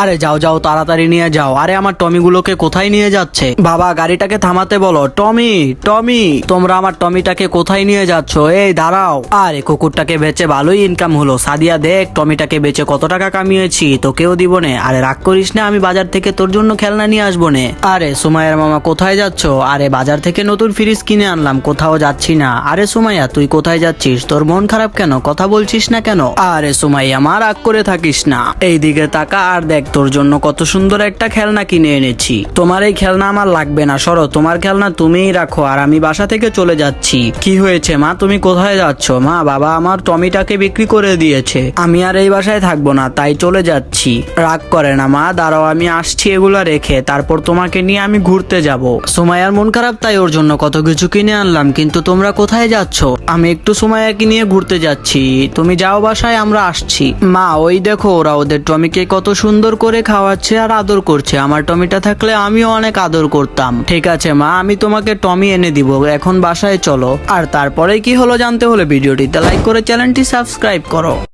আরে যাও যাও তাড়াতাড়ি নিয়ে যাও। আরে আমার টমিগুলোকে কোথায় নিয়ে যাচ্ছে? বাবা গাড়িটাকে থামাতে বলো। টমি টমি, তোমরা আমার টমিটাকে কোথায় নিয়ে যাচ্ছ? এই দাঁড়াও। আরে কুকুরটাকে বেচে ভালোই ইনকাম হলো। সাদিয়া দেখ টমিটাকে বেচে কত টাকা কামিয়েছি, তোকেও দিব নে। আরে রাগ করিস না, আমি বাজার থেকে তোর জন্য খেলনা নিয়ে আসবো নে। আরে সুমাইয়ার মামা কোথায় যাচ্ছ? আরে বাজার থেকে নতুন ফ্রিজ কিনে আনলাম, কোথাও যাচ্ছি না। আরে সুমাইয়া তুই কোথায় যাচ্ছিস? তোর মন খারাপ কেন? কথা বলছিস না কেন? আরে সুমাইয়া মা রাগ করে থাকিস না, এইদিকে তাকা আর দেখ তোর জন্য কত সুন্দর একটা খেলনা কিনে এনেছি। তোমার এই খেলনা আমার লাগবে না, সরো। তোমার খেলনা তুমিই রাখো, আর আমি বাসা থেকে চলে যাচ্ছি। কি হয়েছে মা, তুমি কোথায় যাচ্ছ? মা বাবা আমার টমিটাকে বিক্রি করে দিয়েছে, আমি আর এই বাসায় থাকবো না, তাই চলে যাচ্ছি। রাগ করে না মা, দাঁড়াও আমি আসছি এগুলা রেখে, তারপর তোমাকে নিয়ে আমি ঘুরতে যাব। সুমাইয়ার মন খারাপ তাই ওর জন্য কত কিছু কিনে আনলাম। কিন্তু তোমরা কোথায় যাচ্ছ? আমি একটু সুমাইয়াকে নিয়ে ঘুরতে যাচ্ছি, তুমি যাও বাসায়, আমরা আসছি। মা ওই দেখো ওরা ওদের টমিকে কত সুন্দর করে খাওয়াচ্ছে আর আদর করছে। আমার টমিটা থাকলে আমিও অনেক আদর করতাম। ঠিক আছে মা, আমি তোমাকে টমি এনে দিব, এখন বাসায় চলো। আর তারপরে কি হলো জানতে হলে ভিডিওটিতে লাইক করে চ্যানেলটি সাবস্ক্রাইব করো।